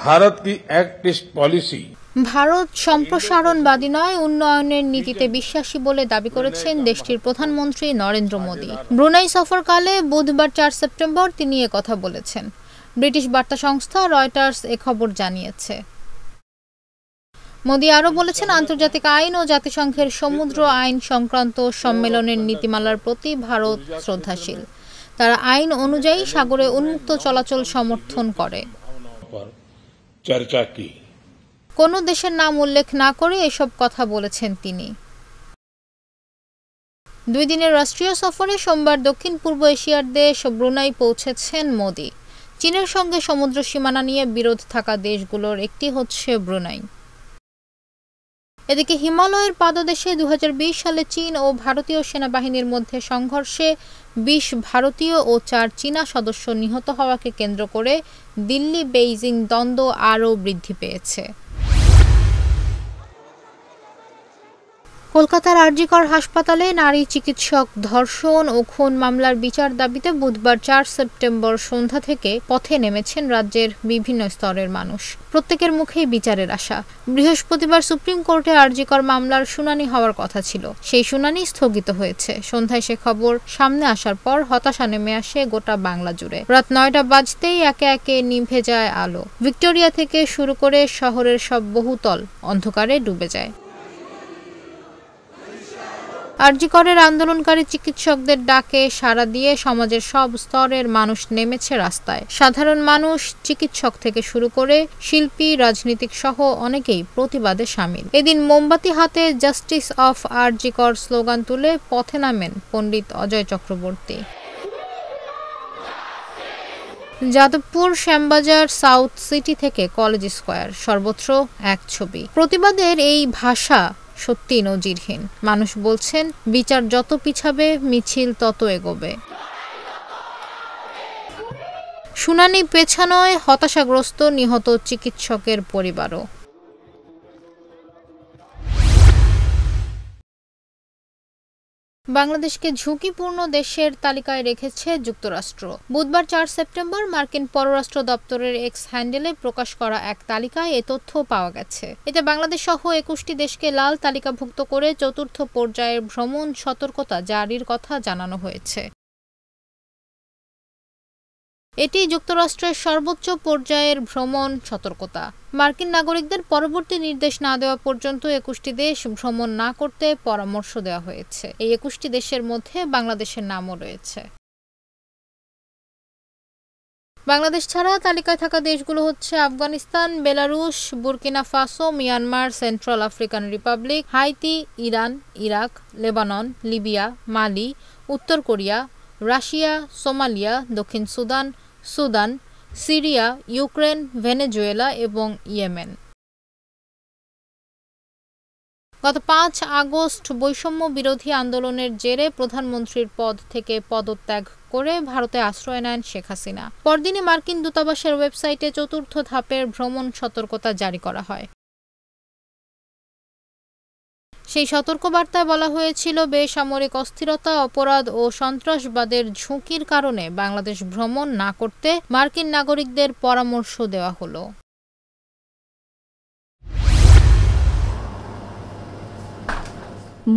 भारत की act east policy Bharat সম্প্রসারণবাদী নয়, উন্নয়নের নীতিতে বিশ্বাসী বলে দাবি করেছেন দেশটির প্রধানমন্ত্রী নরেন্দ্র মোদি। ব্রুনাই সফরকালে বুধবার ৪ সেপ্টেম্বর তিনি কথা বলেছেন। ব্রিটিশ বার্তা সংস্থা রয়টার্স এ খবর জানিয়েছে। মোদি আরও বলেছেন, আন্তর্জাতিক আইন ও জাতিসংঘের সমুদ্র আইন সংক্রান্ত সম্মেলনের নীতিমালার প্রতি ভারত শ্রদ্ধাশীল। তারা আইন অনুযায়ী সাগরে উন্মুক্ত চলাচল সমর্থন করে। কোনো দেশের নাম উল্লেখ না করে এসব কথা বলেছেন তিনি। 2 দিনের রাষ্ট্রীয় সফরে সোমবার দক্ষিণ পূর্ব এশিয়ার দেশ ব্রুনাই পৌঁছেছেন মোদি। চীনের সঙ্গে সমুদ্র সীমানা নিয়ে বিরোধ থাকা দেশগুলোর একটি হচ্ছে ব্রুনাই। এদিকে হিমালয়ের পাদদেশে 2020 সালে চীন ও ভারতীয় সেনাবাহিনীর মধ্যে সংঘর্ষে 20 ভারতীয় ও 4 চীনা সদস্য নিহত হওয়াকে কেন্দ্র করে দিল্লি বেইজিং দ্বন্দ্ব আরও বৃদ্ধি পেয়েছে। কলকাতার আরজিকর হাসপাতালে নারী চিকিৎসক ধর্ষণ ও খুন মামলার বিচার দাবিতে বুধবার 4 সেপ্টেম্বর সন্ধ্যা থেকে পথে নেমেছেন রাজ্যের বিভিন্ন স্তরের মানুষ। প্রত্যেকের মুখেই বিচারের আশা। বৃহস্পতিবার সুপ্রিম কোর্টে আরজিকর মামলার শুনানি হওয়ার কথা ছিল। সেই শুনানি স্থগিত হয়েছে। সন্ধ্যায় সে খবর সামনে আসার পর হতাশা নেমে আসে গোটা বাংলা জুড়ে। রাত 9টা বাজতেই একে একে নিভে যায় আলো। ভিক্টোরিয়া থেকে শুরু করে শহরের সব বহুতল অন্ধকারে ডুবে যায়। আরজিকরের আন্দোলনকারী চিকিৎসকদের ডাকে সাড়া দিয়ে সমাজের সব স্তরের মানুষ নেমেছে রাস্তায়। সাধারণ মানুষ, চিকিৎসক থেকে শুরু করে শিল্পী, রাজনীতিক সহ অনেকেই প্রতিবাদে সামিল। এদিন মোমবাতি হাতে জাস্টিস অফ আরজিকর স্লোগান তুলে পথে নামেন পণ্ডিত অজয় চক্রবর্তী। যাদবপুর, শ্যামবাজার, সাউথ সিটি থেকে কলেজ স্কয়ার, সর্বত্র এক ছবি। প্রতিবাদের এই ভাষা সত্যি নজিরহীন। মানুষ বলছেন, বিচার যত পিছাবে মিছিল তত এগোবে। শুনানি পেছানোয় হতাশাগ্রস্ত নিহত চিকিৎসকের পরিবারও। বাংলাদেশকে ঝুঁকিপূর্ণ দেশের তালিকায় রেখেছে যুক্তরাষ্ট্র। বুধবার 4 সেপ্টেম্বর মার্কিন পররাষ্ট্র দপ্তরের এক্স হ্যান্ডেলে প্রকাশ করা এক তালিকায় এ তথ্য পাওয়া গেছে। এতে বাংলাদেশ সহ 21টি দেশকে লাল তালিকাভুক্ত করে চতুর্থ পর্যায়ের ভ্রমণ সতর্কতা জারির কথা জানানো হয়েছে। এটি যুক্তরাষ্ট্রের সর্বোচ্চ পর্যায়ের ভ্রমণ সতর্কতা। মার্কিন নাগরিকদের পরবর্তী নির্দেশ না দেওয়া পর্যন্ত 21টি দেশ ভ্রমণ না করতে পরামর্শ দেওয়া হয়েছে। এই 21টি দেশের মধ্যে বাংলাদেশের নামও রয়েছে। বাংলাদেশ ছাড়া তালিকায় থাকা দেশগুলো হচ্ছে Afghanistan, Belarus, Burkina Faso, Myanmar, Central African Republic, Haiti, Iran, Iraq, Lebanon, Libya, Mali, উত্তর কোরিয়া, রাশিয়া, সোমালিয়া, দক্ষিণ Sudan, Sudan, Syria, Ukraine, Venezuela এবং ইয়েমেন। গত 5 আগস্ট বৈষম্য বিরোধী আন্দোলনের জেরে প্রধানমন্ত্রীর পদ থেকে পদত্যাগ করে ভারতে আশ্রয় নেন শেখ হাসিনা। পরদিনই মার্কিন দূতাবাসের ওয়েবসাইটে চতুর্থ ধাপের ভ্রমণ সতর্কতা জারি করা হয়। সেই সতর্কবার্তায় বলা হয়েছিল, বেসামরিক অস্থিরতা, অপরাধ ও সন্ত্রাসবাদের ঝুঁকির কারণে বাংলাদেশ ভ্রমণ না করতে মার্কিন নাগরিকদের পরামর্শ দেওয়া হলো।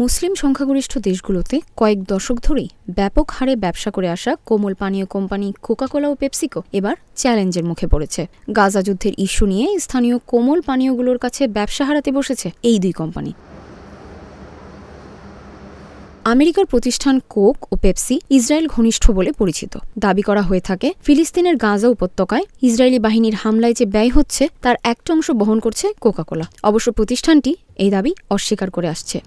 মুসলিম সংখ্যাগরিষ্ঠ দেশগুলোতে কয়েক দশক ধরেই ব্যাপক হারে ব্যবসা করে আসা কোমল পানীয় কোম্পানি কোকা-কোলা ও পেপসিকো এবার চ্যালেঞ্জের মুখে পড়েছে। গাজা যুদ্ধের ইস্যু নিয়ে স্থানীয় কোমল পানীয়গুলোর কাছে ব্যবসা হারাতে বসেছে এই দুই কোম্পানি। আমেরিকার প্রতিষ্ঠান কোক ও পেপসি ইসরায়েল ঘনিষ্ঠ বলে পরিচিত। দাবি করা হয়ে থাকে, ফিলিস্তিনের গাজা উপত্যকায় ইসরায়েলি বাহিনীর হামলায় যে ব্যয় হচ্ছে তার একটা অংশ বহন করছে কোকা-কোলা। অবশ্য প্রতিষ্ঠানটি এই দাবি অস্বীকার করে আসছে।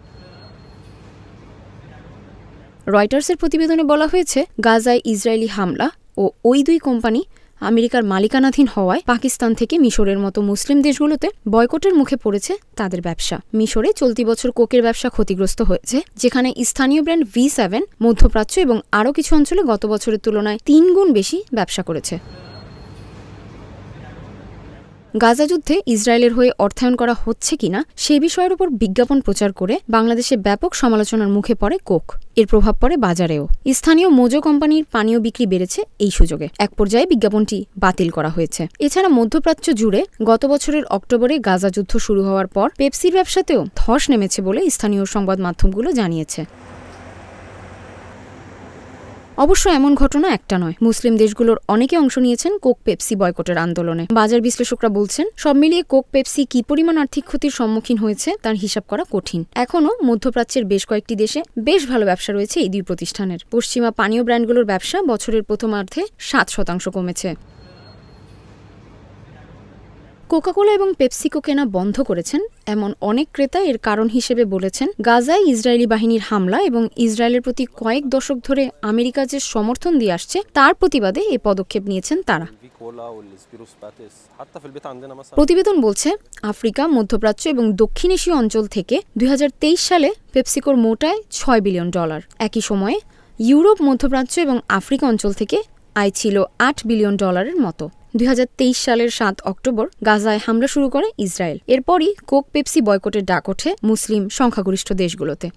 রয়টার্সের প্রতিবেদনে বলা হয়েছে, গাজায় ইসরায়েলি হামলা ও ওই দুই কোম্পানি আমেরিকার মালিকানাধীন হওয়ায় পাকিস্তান থেকে মিশরের মতো মুসলিম দেশগুলোতে বয়কটের মুখে পড়েছে তাদের ব্যবসা। মিশরে চলতি বছর কোকের ব্যবসা ক্ষতিগ্রস্ত হয়েছে, যেখানে স্থানীয় ব্র্যান্ড V7 মধ্যপ্রাচ্য এবং আরও কিছু অঞ্চলে গত বছরের তুলনায় 3 গুণ বেশি ব্যবসা করেছে। গাজা যুদ্ধে ইসরায়েলের হয়ে অর্থায়ন করা হচ্ছে কিনা সে বিষয়ের উপর বিজ্ঞাপন প্রচার করে বাংলাদেশে ব্যাপক সমালোচনার মুখে পড়ে কোক। এর প্রভাব পড়ে বাজারেও। স্থানীয় মোজো কোম্পানির পানীয় বিক্রি বেড়েছে এই সুযোগে। এক পর্যায়ে বিজ্ঞাপনটি বাতিল করা হয়েছে। এছাড়া মধ্যপ্রাচ্য জুড়ে গত বছরের অক্টোবরে গাজা যুদ্ধ শুরু হওয়ার পর পেপসির ব্যবসাতেও ধস নেমেছে বলে স্থানীয় সংবাদ মাধ্যমগুলো জানিয়েছে। অবশ্য এমন ঘটনা একটা নয়। মুসলিম দেশগুলোর অনেকে অংশ নিয়েছেন কোক পেপসি বয়কটের আন্দোলনে। বাজার বিশ্লেষকরা বলছেন, সব মিলিয়ে কোক পেপসি কি পরিমাণ আর্থিক ক্ষতির সম্মুখীন হয়েছে তার হিসাব করা কঠিন। এখনও মধ্যপ্রাচ্যের বেশ কয়েকটি দেশে বেশ ভালো ব্যবসা রয়েছে এই দুই প্রতিষ্ঠানের। পশ্চিমা পানীয় ব্র্যান্ডগুলোর ব্যবসা বছরের প্রথমার্ধে 7% কমেছে। কোকাকোলা এবং পেপসিকো কেনা বন্ধ করেছেন এমন অনেক ক্রেতা এর কারণ হিসেবে বলেছেন, গাজায় ইসরায়েলি বাহিনীর হামলা এবং ইসরায়েলের প্রতি কয়েক দশক ধরে আমেরিকা যে সমর্থন দিয়ে আসছে তার প্রতিবাদে এই পদক্ষেপ নিয়েছেন তারা। প্রতিবেদন বলছে, আফ্রিকা, মধ্যপ্রাচ্য এবং দক্ষিণ এশীয় অঞ্চল থেকে 2023 সালে পেপসিকোর মোট আয় $6 বিলিয়ন। একই সময়ে ইউরোপ, মধ্যপ্রাচ্য এবং আফ্রিকা অঞ্চল থেকে আয় ছিল $8 বিলিয়ন মতো। 2023 সালের 7 অক্টোবর গাজায় হামলা শুরু করে ইসরায়েল। এরপরই কোক পেপসি বয়কটের ডাক ওঠে মুসলিম সংখ্যাগরিষ্ঠ দেশগুলোতে।